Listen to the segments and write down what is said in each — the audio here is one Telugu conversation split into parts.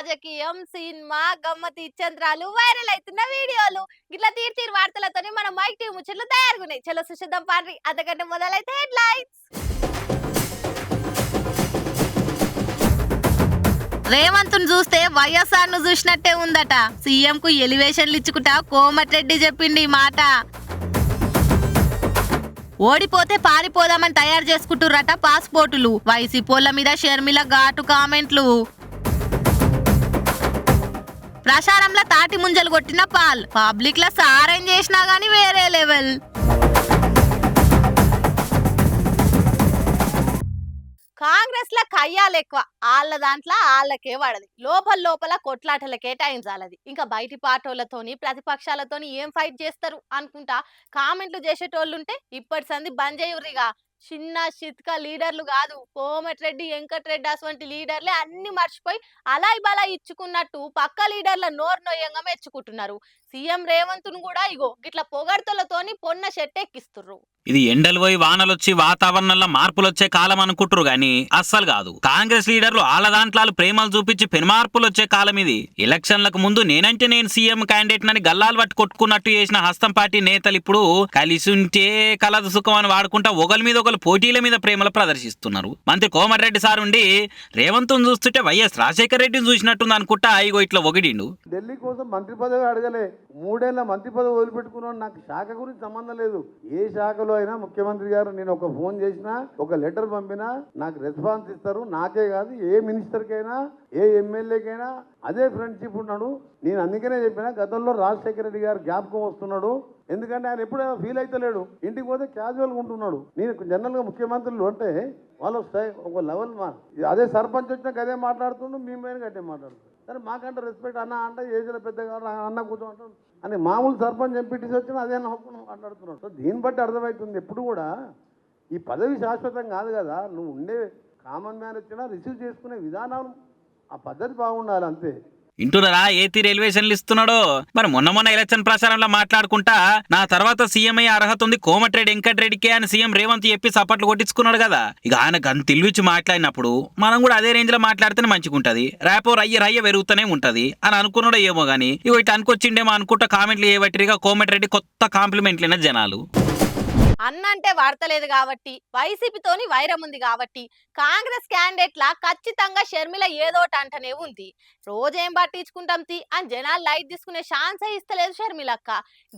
రాజకీయం, సినిమా, గమ్మతి ఇచ్చంత్రాలు, వైరల్ అయితున్న వీడియోలు గిట్లా తీరు తీరు వార్తలతోని మన మైక్ టీవీ ముచ్చట్లు తయారుగున్నాయి. చలో సుషిద్దాం పార్రి. అంతకంటే మొదలైతే హెడ్లైన్స్. రేవంత్ చూస్తే వైఎస్ఆర్ ను చూసినట్టే ఉందట. సీఎం కు ఎలివేషన్లు ఇచ్చుకుంటా కోమటిరెడ్డి చెప్పిండి ఈ మాట. ఓడిపోతే పారిపోదామని తయారు చేసుకుంటుర్రట పాస్పోర్టులు. వైసీపోళ్ల మీద షర్మిల ఘాటు కామెంట్లు. ప్రచారంలో తాటి ముంజలు కొట్టిన పాల్ పబ్లిక్ లో సారేం చేసినా గానీ వేరే లెవెల్. కాంగ్రెస్ ల కయ్యాలు ఎక్కువ, వాళ్ళ దాంట్లో వాళ్ళకే పడది. లోపల కొట్లాటలకే టైం చాలది. ఇంకా బయటి పార్టీలతోని ప్రతిపక్షాలతోని ఏం ఫైట్ చేస్తారు అనుకుంటా కామెంట్లు చేసేటోళ్ళుంటే ఇప్పటి సంది బంద్ చేయుర్రిగా. చిన్న చిత్క లీడర్లు కాదు, కోమటిరెడ్డి వెంకటరెడ్డి అటువంటి లీడర్లే అన్ని మర్చిపోయి అలాయి బలా ఇచ్చుకున్నట్టు పక్క లీడర్ల నోరు నొయ్యంగా మెచ్చుకుంటున్నారు. సీఎం రేవంత్ ను కూడా ఇగో గిట్ల పొగడ్తలతోని పొన్న షెట్టెక్కిస్తుర్రు. ఇది ఎండలు పోయి వానలొచ్చి వాతావరణంలో మార్పులు వచ్చే కాలం అనుకుంటారు గాని అస్సలు కాదు. కాంగ్రెస్ లీడర్లు ఆళ్ళ దాంట్లో ప్రేమలు చూపించి పెనుమార్పులు వచ్చే కాలం ఇది. ఎలక్షన్లకు ముందు నేనంటే నేను సీఎం క్యాండిడేట్ నని గల్లాలు పట్టి కొట్టుకున్నట్టు చేసిన హస్తం పార్టీ నేతలు ఇప్పుడు కలిసుంటే కలదు సుఖం అని వాడుకుంటా ఒకరి మీద ఒకరు పోటీల మీద ప్రేమలు ప్రదర్శిస్తున్నారు. మంత్రి కోమటిరెడ్డి సార్ ఉండి రేవంత్ చూస్తుంటే వైఎస్ రాజశేఖర రెడ్డిని చూసినట్టుంది అనుకుంటా ఇగో ఇట్లా ఒకటిండు. ఢిల్లీ కోసం మంత్రి పదవి అడగలే, 3 ఏళ్ల మంత్రి పదవి వదిలిపెట్టుకున్నాను. నాకు శాఖ గురించి సంబంధం లేదు. ఏ శాఖలో అయినా ముఖ్యమంత్రి గారు నేను ఒక ఫోన్ చేసినా ఒక లెటర్ పంపినా నాకు రెస్పాన్స్ ఇస్తారు. నాకే కాదు, ఏ మినిస్టర్కైనా ఏ ఎమ్మెల్యేకైనా అదే ఫ్రెండ్షిప్ ఉన్నాడు. నేను అందుకనే చెప్పిన గతంలో రాజశేఖర రెడ్డి గారు జ్ఞాపకం వస్తున్నాడు. ఎందుకంటే ఆయన ఎప్పుడు ఫీల్ అయితలేడు, ఇంటికి పోతే క్యాజువల్గా ఉంటున్నాడు. నేను జనరల్గా ముఖ్యమంత్రులు అంటే వాళ్ళు ఒక లెవెల్ అదే సర్పంచ్ వచ్చినాక అదే మాట్లాడుతుండు, మీ పైన గట్టే మాట్లాడుతుంది. సరే మాకంటే రెస్పెక్ట్ అన్న అంటే ఏజ్లో పెద్దగా అన్న కూర్చోంటాడు అని మామూలు సర్పంచ్ ఎంపీటీసీ వచ్చినా అదే నవ్వుకుని మాట్లాడుతున్నాడు. సో దీన్ని బట్టి అర్థమవుతుంది ఎప్పుడు కూడా ఈ పదవి శాశ్వతం కాదు కదా. నువ్వు ఉండే కామన్ మ్యాన్ వచ్చినా రిసీవ్ చేసుకునే విధానం ఆ పద్ధతి బాగుండాలి అంతే. ఇంటున్నారా ఏ తీరు ఎలివేషన్లు ఇస్తున్నాడో. మరి మొన్న ఎలక్షన్ ప్రచారంలో మాట్లాడుకుంటా నా తర్వాత సీఎం అయ్యే అర్హత ఉంది కోమటిరెడ్డి వెంకటరెడ్డికే అని సీఎం రేవంత్ చెప్పి సపట్లు కొట్టించుకున్నాడు కదా. ఇక ఆయన గంత తెలివిచ్చి మాట్లాడినప్పుడు మనం కూడా అదే రేంజ్ లో మాట్లాడితేనే మంచిగా ఉంటది. రేపో రయ్య పెరుగుతూనే ఉంటది అని అనుకున్నాడో ఏమో గానీ ఇక ఇట్లా అనుకొచ్చిండేమో అనుకుంటా కామెంట్లు చేయబట్టిగా కోమటిరెడ్డి కొత్త కాంప్లిమెంట్లైన జనాలు. అన్నంటే వాడతలేదు కాబట్టి, వైసీపీతోని వైరం ఉంది కాబట్టి కాంగ్రెస్ క్యాండిడేట్ల ఖచ్చితంగా షర్మిల ఏదోటి అంటనే ఉంది. రోజేం పట్టించుకుంటాం తి అని జనాలు లైట్ తీసుకునే ఛాన్సే ఇస్తలేదు షర్మిలక్క.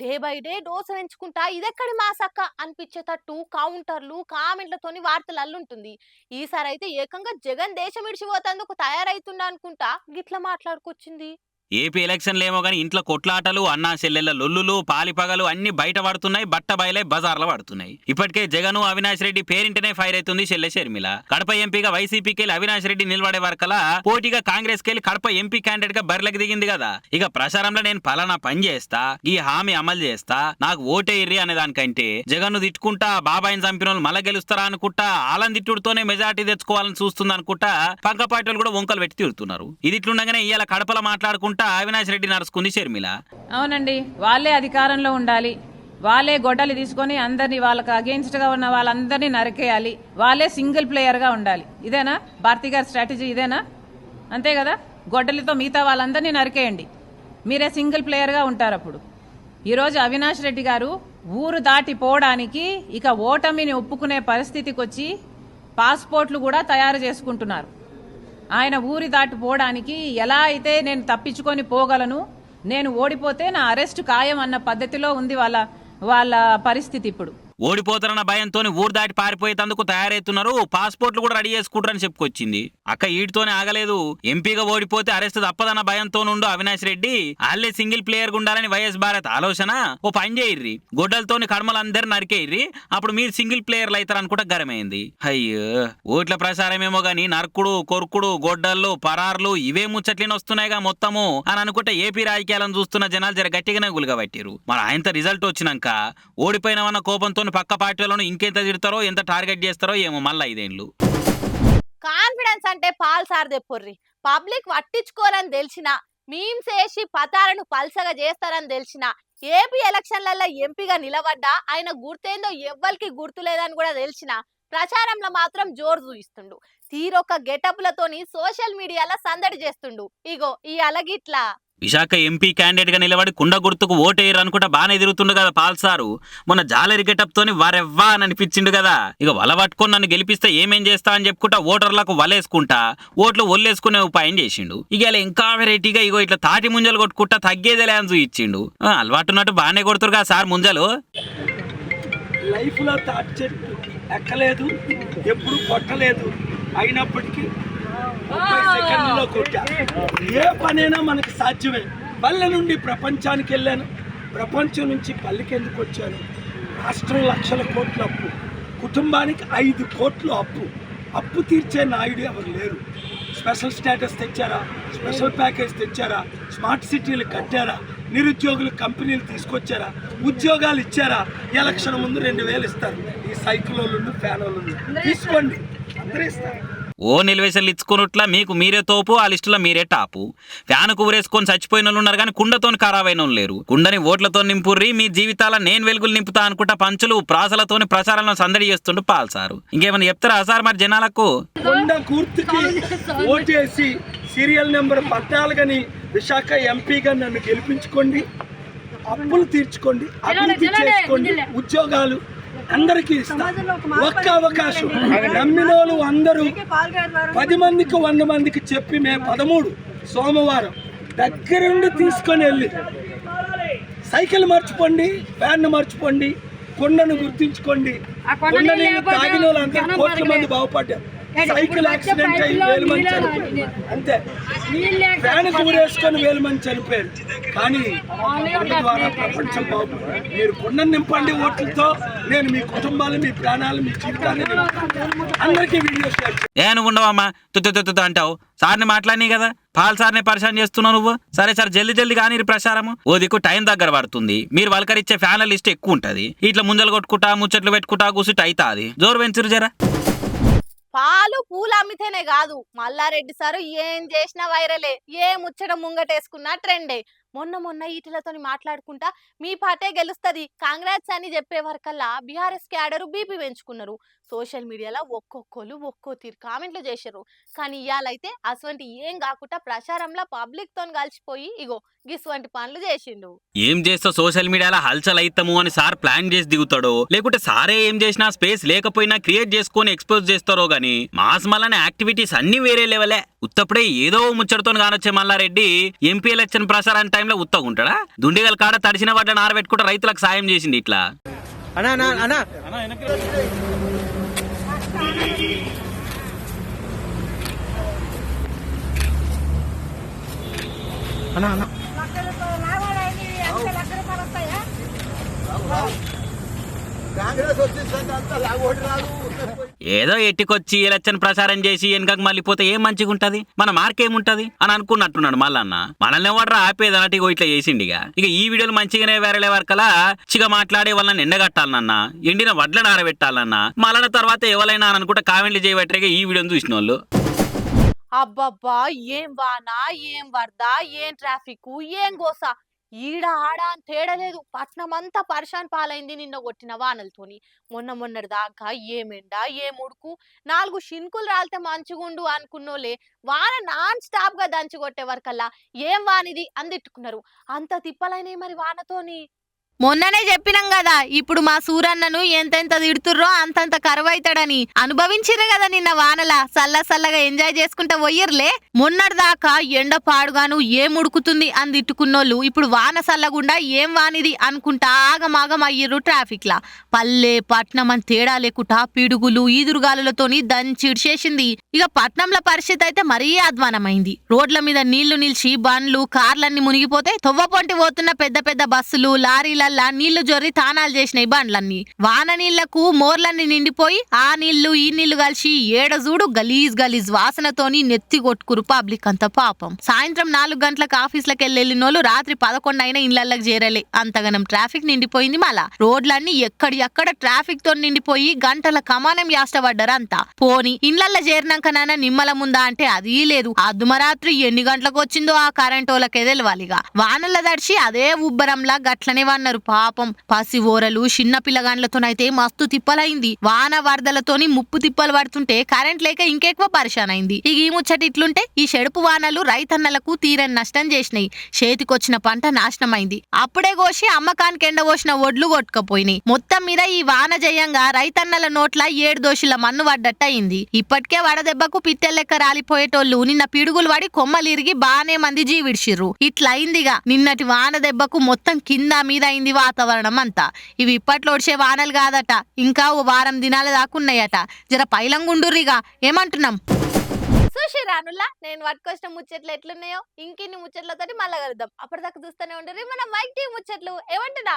డే బై డే డోసు పెంచుకుంటా ఇదెక్కడి మాసక్క అనిపించేటట్టు కౌంటర్లు కామెంట్లతోని వార్తలు అల్లుంటుంది. ఈసారి అయితే ఏకంగా జగన్ దేశం విడిచిపోతందుకు తయారైతుండ అనుకుంటా గిట్లా మాట్లాడుకొచ్చింది. ఏపీ ఎలక్షన్లు ఏమో గానీ ఇంట్లో కొట్లాటలు అన్నా చెల్లెళ్ళ లొల్లులు పాలిపగలు అన్ని బయట పడుతున్నాయి, బట్ట బయలై బజార్లో పడుతున్నాయి. ఇప్పటికే జగన్ అవినాష్ రెడ్డి పేరింటనే ఫైర్ అవుతుంది చెల్లె షర్మిల. కడప ఎంపీగా వైసీపీకి వెళ్ళి అవినాష్ రెడ్డి నిలబడే వరకలా పోటీగా కాంగ్రెస్ కెళ్ళి కడప ఎంపీ క్యాండిడేట్ గా బరిలోకి దిగింది కదా. ఇక ప్రచారంలో నేను పలానా పని చేస్తా, ఈ హామీ అమలు చేస్తా, నాకు ఓటేర్రి అనే దానికంటే జగన్ ను తిట్టుకుంటా బాబాయిని చంపిన వాళ్ళు మళ్ళా గెలుస్తారా అనుకుంటా ఆలం తిట్టుడుతోనే మెజార్టీ తెచ్చుకోవాలని చూస్తుంది అనుకుంటా పక్క పార్టీలు కూడా వంకలు పెట్టి తిడుతున్నారు. ఇది ఇట్లుండగానే ఇవాళ కడపలో మాట్లాడుకుంటా అవినాష్ రెడ్డి నడుచుకుంది షర్మిల. అవునండి, వాళ్ళే అధికారంలో ఉండాలి, వాళ్ళే గొడ్డలి తీసుకొని అందరినీ వాళ్ళకి అగేన్స్ట్ గా ఉన్న వాళ్ళందరినీ నరికేయాలి, వాళ్ళే సింగిల్ ప్లేయర్ గా ఉండాలి. ఇదేనా భారతి గారి స్ట్రాటజీ? ఇదేనా? అంతే కదా, గొడ్డలితో మిగతా వాళ్ళందరినీ నరికేయండి, మీరే సింగిల్ ప్లేయర్ గా ఉంటారు. అప్పుడు ఈరోజు అవినాష్ రెడ్డి గారు ఊరు దాటిపోవడానికి ఇక ఓటమిని ఒప్పుకునే పరిస్థితికి వచ్చి పాస్పోర్ట్లు కూడా తయారు చేసుకుంటున్నారు. ఆయన ఊరి దాటిపోవడానికి ఎలా అయితే నేను తప్పించుకొని పోగలను, నేను ఓడిపోతే నా అరెస్ట్ ఖాయం అన్న పద్ధతిలో ఉంది వాళ్ళ పరిస్థితి. ఇప్పుడు ఓడిపోతారన్న భయంతో ఊరు దాటి పారిపోయేందుకు తయారైతున్నారు, పాస్పోర్ట్లు కూడా రెడీ చేసుకుంటారని చెప్పుకొచ్చింది. అక్క ఈటితోనే ఆగలేదు, ఎంపీగా ఓడిపోతే అరెస్ట్ తప్పదన్న భయంతో నుండు అవినాష్ రెడ్డి వాళ్ళే సింగిల్ ప్లేయర్ గా ఉండాలని వైఎస్ భారత్ ఆలోచన. ఓ పని చేయర్రి, గొడ్డలతోని కడమలందరూ నరికేయ్రి, అప్పుడు మీరు సింగిల్ ప్లేయర్లు అవుతారు అనుకుంటా గరమైంది. అయ్యో ఓట్ల ప్రసారమేమో గానీ నరకుడు కొరుకుడు గొడ్డళ్ళు పరార్లు ఇవే ముచ్చట్లేని వస్తున్నాయిగా మొత్తము అని అనుకుంటే ఏపీ రాజకీయాలను చూస్తున్న జనాలు జర గట్టిగానే గులిగబట్టారు. మరి ఆయనతో రిజల్ట్ వచ్చినాక ఓడిపోయినవన్న కోపంతో పక్క పార్టీలను ఇంకెంత తిడతారో ఎంత టార్గెట్ చేస్తారో ఏమో మళ్ళీ 5 ఏళ్ళు. కాన్ఫిడెన్స్ అంటే పాల్ సార్ దెప్పుర్రి. పబ్లిక్ పట్టించుకోరని తెలిసినా, మీమ్స్ వేసి పతాలను పల్సగా చేస్తారని తెలిసినా, ఏపీ ఎలక్షన్లలో ఎంపీగా నిలబడ్డా ఆయన గుర్తేందో ఎవ్వరికి గుర్తులేదని కూడా తెలిసినా ప్రచారంలో మాత్రం జోరు చూయిస్తుండు. తీరొక్క గెటప్లతోని సోషల్ మీడియాలో సందడి చేస్తుండు. ఇగో ఈ అలగిట్లా విశాఖ ఎంపీ క్యాండిడేట్ గా నిలబడి కుండ గుర్తుకు ఓటేయరు అనుకుంటా బాగానే ఎదురుతుండు కదా పాల్సారు. మొన్న జాలరి గెటప్ తోని వారెవ్వా అని అనిపించిండు కదా. ఇక వల పట్టుకొని నన్ను గెలిపిస్తే ఏమేం చేస్తా అని చెప్పుకుంటా ఓటర్లకు వలేసుకుంటా ఓట్లు ఒల్లేసుకునే ఉపాయం చేసిండు. ఇక ఇలా ఇంకా వెరైటీగా ఇగో ఇట్లా తాటి ముంజలు కొట్టుకుంటా తగ్గేదేలే అని చూయించిండు. అలవాటున్నట్టు బాగానే కొడుతురు కదా సార్ ముంజలు. లైఫ్ లో తాటి చెట్టు ఎక్కలేదు, ఎప్పుడు కొట్టలేదు, అయినప్పటికీ 30 సెకండ్లలో కొట్టా. ఏ పనైనా మనకు సాధ్యమే. పల్లె నుండి ప్రపంచానికి వెళ్ళాను, ప్రపంచం నుంచి పల్లెకి ఎందుకు వచ్చాను. రాష్ట్రం లక్షల కోట్ల అప్పు, కుటుంబానికి 5 కోట్లు అప్పు తీర్చే నాయుడు ఎవరు లేరు. స్పెషల్ స్టేటస్ తెచ్చారా, స్పెషల్ ప్యాకేజ్ తెచ్చారా, స్మార్ట్ సిటీలు కట్టారా, నిరుద్యోగులు కంపెనీలు తీసుకొచ్చారా, ఉద్యోగాలు ఇచ్చారా. ఎలక్షన్ ముందు 2000 ఇస్తారు. ఈ సైకిల్ వాళ్ళు ఫ్యాన్ వాళ్ళు తీసుకోండి, అందరూ ఇస్తారు. ఓ నిలవేసలు ఇచ్చుకున్నట్లా మీకు మీరే తోపు, ఆ లిస్టులో మీరే టాపు. ఫ్యాన్ ఊరేసుకొని చచ్చిపోయిన వాళ్ళు ఉన్నారు కానీ కుండతోని ఖరాబైన వాళ్ళు లేరు. కుండని ఓట్లతో నింపుర్రి, మీ జీవితాల నేను వెలుగులు నింపుతా అనుకుంటా పంచులు ప్రాసలతోని ప్రచారంలో సందడి చేస్తుండు పాల్సారు. ఇంకేమైనా చెప్తారా సార్ మరి జనాలకు? కొండ గుర్తుకి ఓటేసి సీరియల్ నెంబర్ 14 విశాఖ ఎంపీగా నన్ను గెలిపించుకోండి, అప్పులు తీర్చుకోండి, అభివృద్ధి చేసుకోండి, ఉద్యోగాలు అందరికీ ఇస్తా. ఒక్క అవకాశం నమ్మిన వాళ్ళు అందరూ 10 మందికి 100 మందికి చెప్పి మే 13 సోమవారం దగ్గరుండి తీసుకొని వెళ్ళి సైకిల్ మర్చిపోండి, ఫ్యాన్ మర్చిపోండి, కొండను గుర్తించుకోండి. కొండ నీళ్ళు తాగిన వాళ్ళందరూ కోట్ల మంది బాగుపడ్డారు. సైకిల్ యాక్సిడెంట్ అయ్యి 1000 మంది చనిపోయారు, అంతే. ఫ్యాన్ ఊరేసుకొని 1000 మంది చనిపోయారు. కానీ కొండ ద్వారా ప్రపంచం బాగుంది. మీరు కొండను నింపండి ఓట్లతో, నేను మీ కుటుంబాలు, మీ ప్రాణాలు, మీ జీవితాన్ని అందరికీ వీడియో షేర్ చేయండి. ఏ నువ్వు ఉండవమ్మా తుత్తు అంటావు. సార్ని మాట్లాడినాయి కదా, పాల్ సార్ని పరిశాన్ చేస్తున్నావు నువ్వు. సరే సార్ జల్దీ కానీ ప్రచారము ఓ దిక్కు టైం దగ్గర పడుతుంది. మీరు వల్కరిచ్చే ఫ్యాన్ల లిస్ట్ ఎక్కువ ఉంటది. ఇట్లా ముంజలు కొట్టుకుంటా ముచ్చట్లు పెట్టుకుంటా కూర్చుంటే అవుతుంది. జోరు పెంచురు జరా. పాలు పూలు అమ్మితేనే కాదు, మల్లారెడ్డి సారు ఏం చేసినా వైరలే, ఏ ముచ్చట ముంగటేసుకున్నా ట్రెండే. మొన్న ఈటలతోని మాట్లాడుకుంటా మీ పార్టీ గెలుస్తుంది కాంగ్రెస్ అని చెప్పే వరకల్లా బీఆర్ఎస్ క్యాడరు బీపీ పెంచుకున్నారు. సోషల్ మీడియాలో ఒక్కొక్కరు ఒక్కో తీరు కామెంట్లు చేశారు. కానీ ఇవాళైతే అటువంటి ఏం కాకుండా ప్రచారంలో పబ్లిక్ తోని కలిసిపోయి ఇగో గిసువంటి పనులు చేసిండు. ఏం చేస్తా సోషల్ మీడియాలో హల్చల్ అయితాము అని సార్ ప్లాన్ చేసి దిగుతాడో, లేకుంటే సారే ఏం చేసినా స్పేస్ లేకపోయినా క్రియేట్ చేసుకొని ఎక్స్పోజ్ చేస్తారో గానీ మాస్ మల్లనే యాక్టివిటీస్ అన్ని వేరే లెవెలే. ఉత్తప్పుడే ఏదో ముచ్చటతో కానొచ్చే మల్లారెడ్డి ఎంపీ ఎలక్షన్ ప్రచారం టైంలో ఉత్తగుంటాడా? దుండిగల కాడ తడిసిన వాటిని ఆరబెట్టుకుంటే రైతులకు సాయం చేసింది ఇట్లా. ఏదో ఎట్టికొచ్చి ఎలక్షన్ ప్రచారం చేసి వెనకకు మళ్ళీ పోతే ఏం మంచిగా ఉంటది, మన మార్కేముంటది అని అనుకున్నట్టున్నాడు మళ్ళన్న. మనల్ని ఎవడరా ఆపేది అన్నట్టు ఇట్లా చేసిండిగా. ఇక ఈ వీడియోలు మంచిగానే వేరే వరకలా చిగా మాట్లాడే వాళ్ళని ఎండగట్టాలన్నా, ఎండిన వడ్లను ఆరబెట్టాలన్నా, మళ్ళీ తర్వాత ఎవరైనా అనుకుంటే కామెంట్లు చేయబట్టిగా ఈ వీడియోని చూసిన వాళ్ళు. అబ్బబ్బా ఏం వాన, ఏం వరద, ఏం ట్రాఫిక్, ఏం గోస, ఈడ ఆడ అని తేడలేదు. పట్నం అంతా పరిశాన్ పాలైంది నిన్న కొట్టిన వానలతోని. మొన్నటి దాకా ఏమెండ ఏం ఉడుకు, 4 షిన్కులు రాలితే మంచిగుండు అనుకున్నోలే వాన నాన్ స్టాప్ గా దంచి కొట్టే వరకల్లా ఏం వానిది అందిట్టుకున్నారు. అంత తిప్పలైనవి మరి వానతోని. మొన్ననే చెప్పినాం కదా, ఇప్పుడు మా సూరన్నను ఎంతెంత తిడుతుర్రో అంతంత కరువైతాడని. అనుభవించిర్రు కదా నిన్న వానల, సల్లగా ఎంజాయ్ చేసుకుంటా పోయిర్లే. మొన్నటిదాకా ఎండ పాడుగాను ఏం ఉడుకుతుంది అని తిట్టుకున్నోళ్ళు ఇప్పుడు వాన సల్లగుండా ఏం వానిది అనుకుంటా ఆగమాగం అయ్యిర్రు ట్రాఫిక్ లా. పల్లె పట్నం అని తేడా లేకుండా పిడుగులు ఈదురుగాలులతోని దంచిడ్చేసింది. ఇక పట్నంల పరిస్థితి అయితే మరీ అధ్వానమైంది. రోడ్ల మీద నీళ్లు నిలిచి బండ్లు కార్లన్నీ మునిగిపోతే తొవ్వపొంటి పోతున్న పెద్ద బస్సులు లారీల నీళ్లు జొర్రి తానాలు చేసినాయి బండ్లన్నీ. వాన నీళ్లకు మోర్లన్నీ నిండిపోయి ఆ నీళ్లు ఈ నీళ్లు కలిసి ఏడజూడు గలీజ్ వాసనతోని నెత్తి కొట్టుకురు పబ్లిక్ అంతా పాపం. సాయంత్రం 4 గంటలకు ఆఫీసులకు వెళ్ళినోళ్ళు రాత్రి 11 అయినా ఇళ్లకి చేరలే, అంతగనం ట్రాఫిక్ నిండిపోయింది. మళ్ళా రోడ్లన్నీ ఎక్కడ ట్రాఫిక్ తో నిండిపోయి గంటల కమానం యాష్టపడ్డారు అంతా. పోని ఇళ్లల్లో చేరినాక నాన్న నిమ్మల ముందా అంటే అది లేదు. అర్ధమరాత్రి ఎన్ని గంటలకు వచ్చిందో ఆ కరెంట్ వాళ్ళకే తెలవాలిగా. వానల దడిచి అదే ఉబ్బరంలా గట్లనే వన్నారు పాపం పసి ఓరలు చిన్న పిల్లగాండ్లతోనైతే మస్తు తిప్పలైంది. వాన వరదలతోని ముప్పు తిప్పలు పడుతుంటే కరెంట్ లేక ఇంకెక్కువ పరిశాన్ అయింది. ఇక ఈ ముచ్చట ఇట్లుంటే ఈ చెడుపు వానలు రైతన్నలకు తీరని నష్టం చేసినాయి. చేతికొచ్చిన పంట నాశనమైంది. అప్పుడే కోసి అమ్మకానికి ఎండబోసిన ఒడ్లు కొట్టుకపోయినాయి. మొత్తం మీద ఈ వాన జయంగా రైతన్నల నోట్ల 7 దోషుల మన్ను పడ్డట్టయింది. ఇప్పటికే వడదెబ్బకు పిట్టెల్లెక్క రాలిపోయేటోళ్లు నిన్న పిడుగులు పడి కొమ్మలిరిగి బానే మంది జీవిడిచిర్రు. ఇట్లయిందిగా నిన్నటి వాన దెబ్బకు మొత్తం కింద మీద అయింది వాతావరణం అంతా. ఇవి ఇప్పట్లో వచ్చే వానలు కాదట, ఇంకా ఓ వారం దినాల దాకున్నాయట. జర పైలంగుండుర్రిగా ఏమంటున్నాం. సుషిరానుల్లా నేను పట్టుకొచ్చిన ముచ్చట్లు ఎట్లున్నాయో ఇంకిన్ని ముచ్చట్లతోటి మళ్ళా కలుద్దాం. అప్పటిదాకా చూస్తూనే ఉండరు మన మైక్ టీవీ ముచ్చట్లు. ఏమంటున్నా